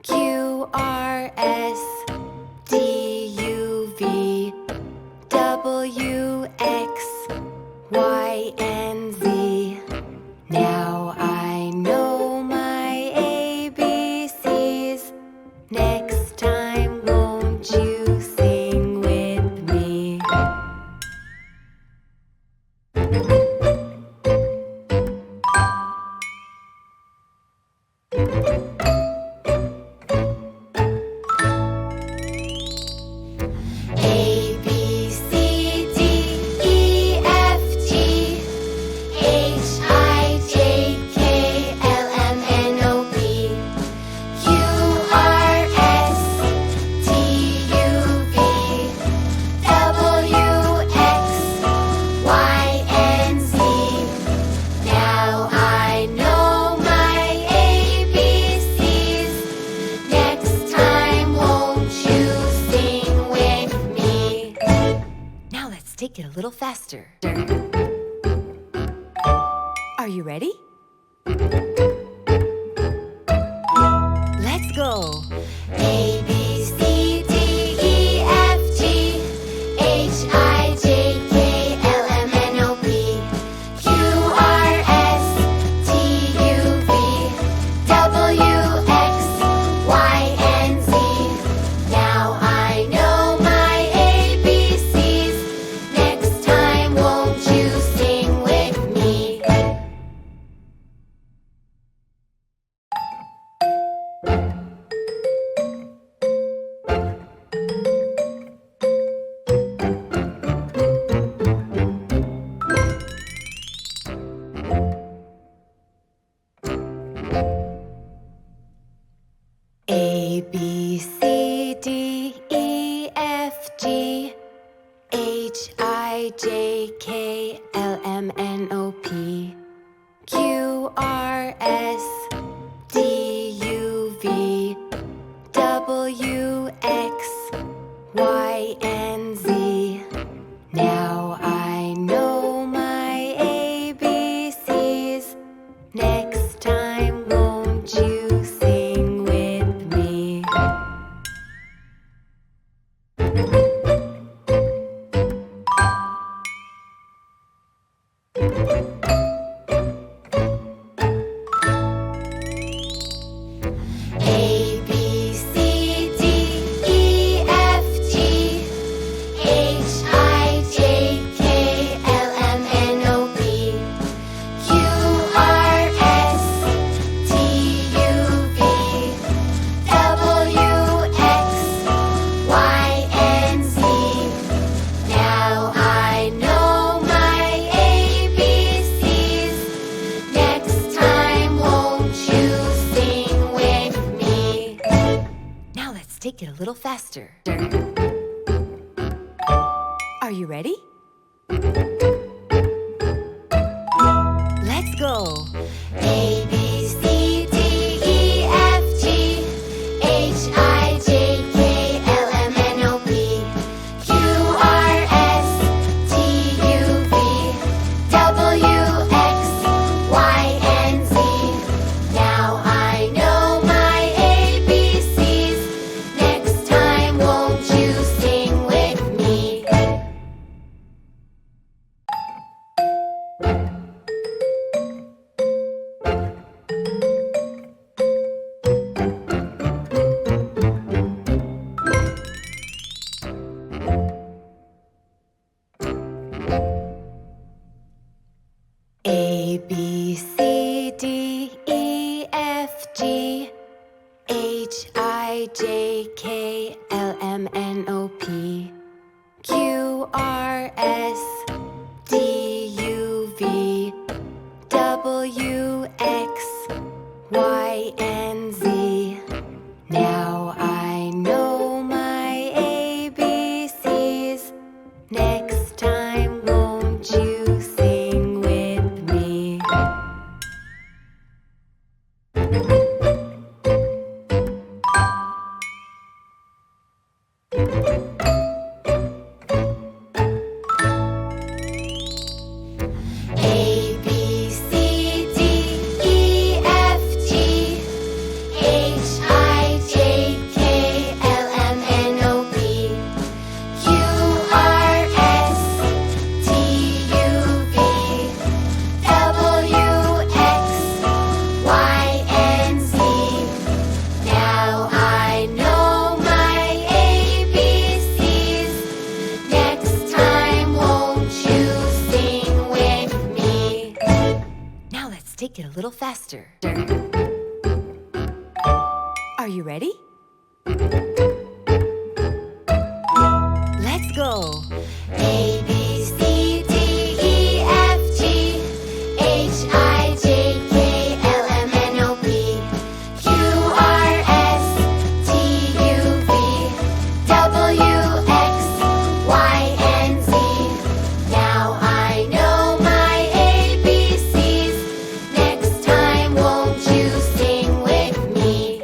Q, R, S, T, U, V, W, X, Y, and Z. Now I know my ABCs. Next time, won't you sing with me? A, B, C, D, E, F, G, H, I, J, K, L, M, N, O, P, Q, R, S, T, U, V, W, X, Y, and Z. Now I know my ABCs. Next time, won't you sing with me? Now let's take it a little faster. Are you ready? Let's go. A, B, C, D, E, F, G, H, I, J, K, L, M, N, O, P, Q, R, S, T, U, V, W, X, Y, and Z. Now I know my ABCs. Next time, won't you sing with me? A, B, C, D, E, F, G, H, I, J, K, L, M, N, O, P, Q, R, S, T, U, V, W, X, Y, and Z. Now I know my ABCs. Next time, won't you sing with me? A, B, C, D, E, F, G, H, I, J, K, L, M, N, O, P, Q, R, S, T, U, V, W, X, Y, and Z. Now I know my ABCs. Next time, won't you sing with me? Now let's take it a little faster. Are you ready? Let's go. A, B, C, D, E, F, G, H, I, J, K, L, M, N, O, P, Q, R, S, T, U, V, W, X, Y, and Z. Now I know my ABCs. Next time, won't you sing with me? A, B, C, D, E, F, G, H, I, J, K, L, M, N, O, P, Q, R, S, T, U, V, W, X, Y, and Z. Now I know my ABCs. Next time, won't you sing with me? little faster. Are you ready? Let's go. A, B, C, D, E, F, G, H, I, J, K, L, M, N, O, P, Q, R, S, T, U, V, W, X, Y, and Z. Now I know my ABCs. Next time, won't you sing with me?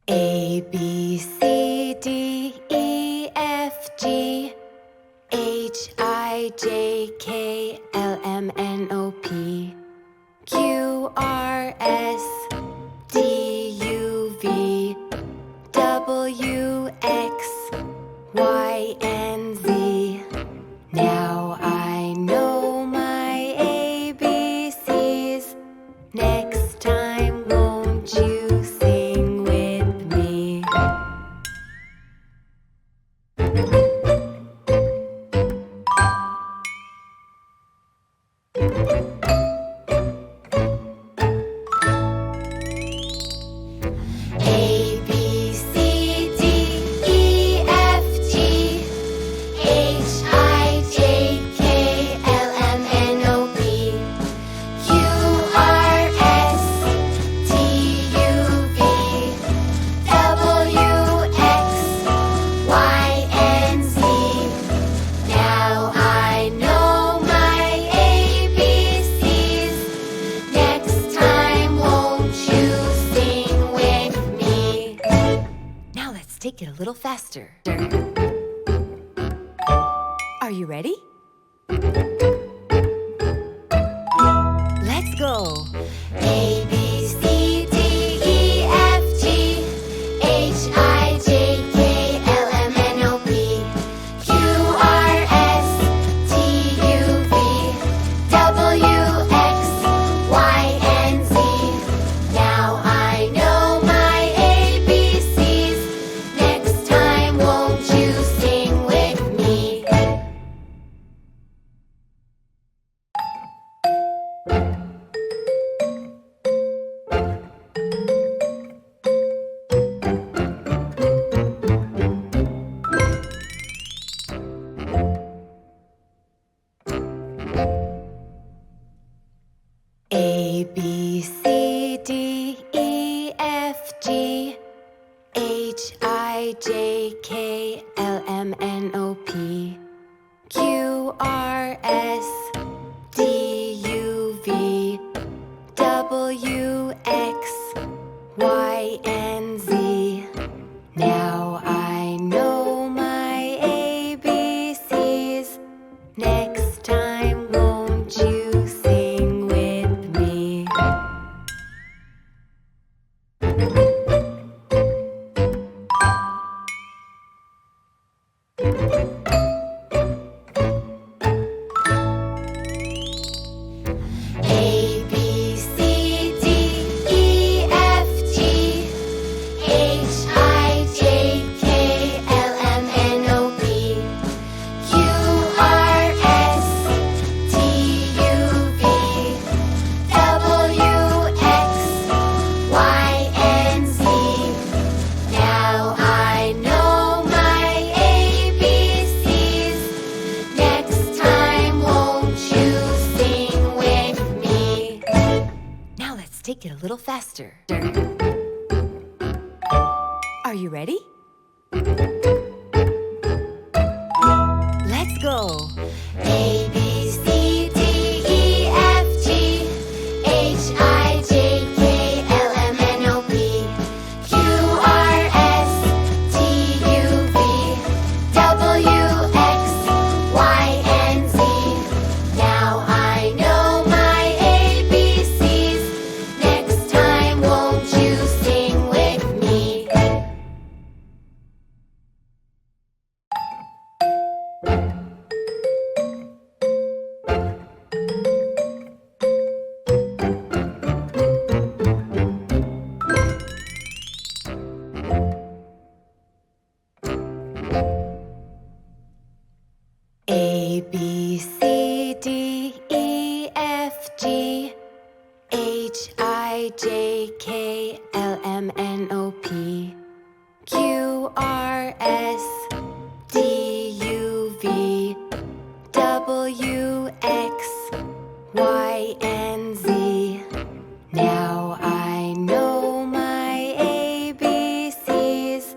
A, B, C, D, E, F, G, H, I, J, K, L, M, N, O, P, Q, R, S, T, U, V, W, X, Y, and Z. Now I know my ABCs. Next time, won't you sing with me? A, B, C, D, E, F, G, H, I, J, K, L, M, N, O, P, Q, R, S, T, U, V, W, X, Y, and Z. Now I know my ABCs. Next time, won't you sing with me? Now let's take it a little faster. Are you ready? Let's go. A, B, C, D, E, F, G, H, I, J, K, L, M, N, O, P, Q, R, S, T, U, V, W, X, Y, and Z. Now I know my ABCs. Next time, won't you sing with me? A, B, C, D, E, F, G, H, I, J, K, L, M, N, O, P, Q, R, S, T, U, V, W, X, Y, and Z. Now I know my ABCs. Next time, won't you sing with me? A, B, C, D, E, F, G, H, I, J, K, L, M, N, O, P, Q, R, S, T, U, V, W, X, Y, and Z. Now I know my ABCs. Next time, won't you sing with me? Now let's take it a little faster. Are you ready? Let's go. A, B, C, D, E, F, G, H, I, J, K, L, M, N, O, P, Q, R, S, T, U, V, W, X, Y, and Z. Now I know my ABCs. Next time, won't you sing with me? H-I-J-K-L-M-N-O-P, Q-R-S-T-U-V, W-X-Y-and-Z. Now I know my ABCs.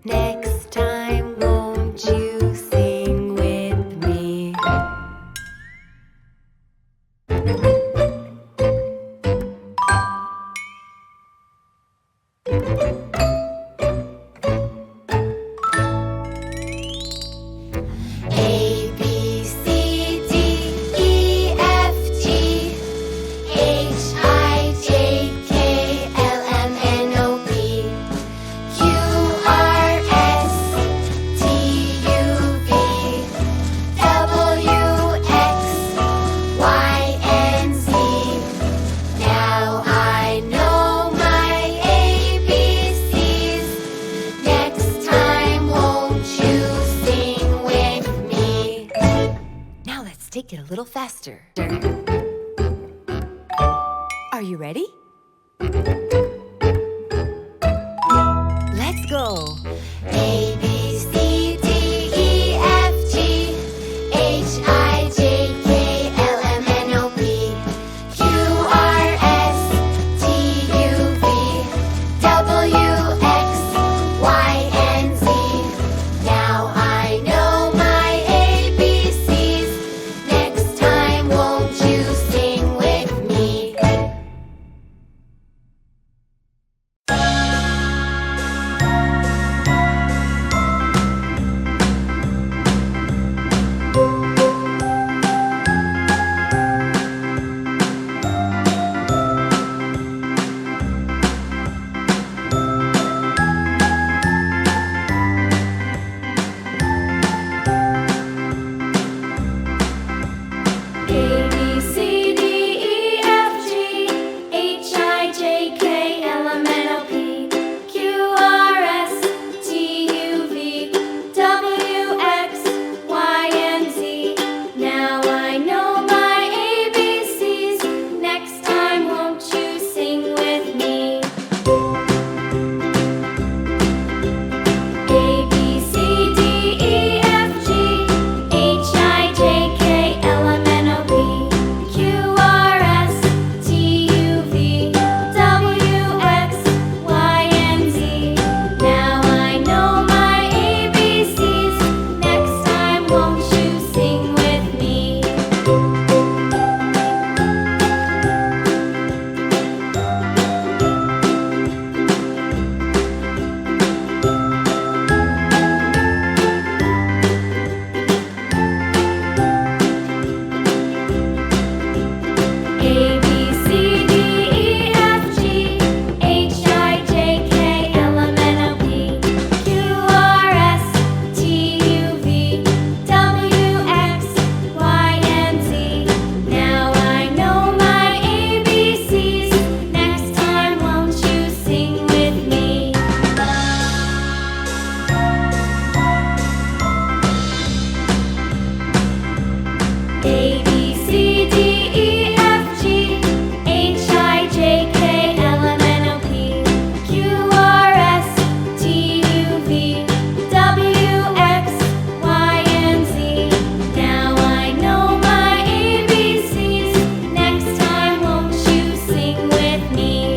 Next time, won't you sing with me? A, B, C, D, E, F, G, H, I, J, K, L, M, N, O, P, Q, R, S, T, U, V, W, X, Y, and Z. Now I know my ABCs. Next time, won't you sing with me? Now let's take it a little faster. Are you ready? Let's go. A, B, C, D, E, F, G, H, I, J, K, L, M, N, O, P, Q, R, S, T, U, V, W, X, Y, and Z. Now I know my ABCs. Next time, won't you sing with me? A, B, C, D, E, F, G, H, I, J, K, L, M, N, O, P, Q, R, S, T, U, V, W, X, Y, and Z. Now I know my ABCs. Next time, won't you sing with me? A, B, C, D, E, F, G, H, I, J, K, L, M, N, O, P, Q, R, S, T, U, V, W, X, Y, and Z. Now I know my ABCs. Next time, won't you sing with me? A, B, C, D, E, F, G, H, I, J, K, L, M, N, O, P, Q, R, S, T, U, V, W, X, Y, and Z. Now I know my ABCs. Next time, won't you sing with me? A, B, C, D, E, F, G, H, I, J, K, L, M, N, O, P, Q, R, S, T, U, V, W, X, Y, and Z. Now I know my ABCs. Next time, won't you sing with me?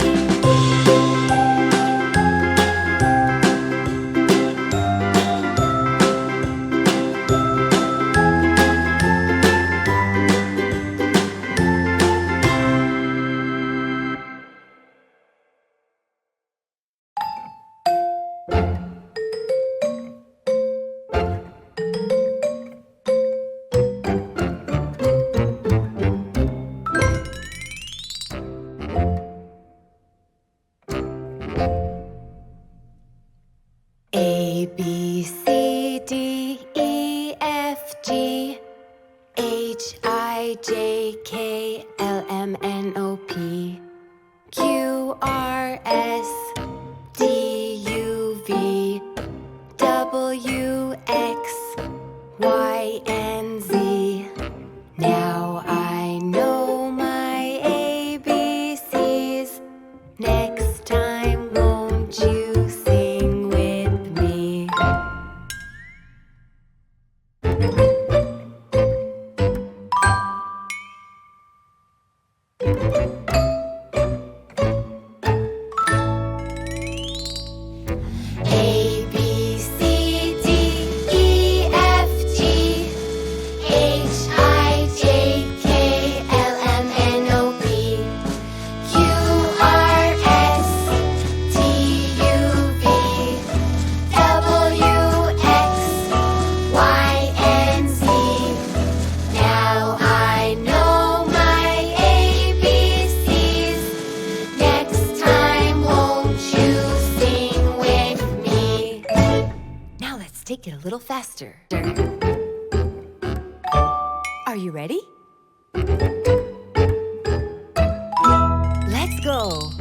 A, B, C, D, E, F, G, H, I, J, K, L, M, N, O, P, Q, R, S, T, U, V, W, X, Y, and Z. Now I know my ABCs. take it a little faster. Are you ready? Let's go.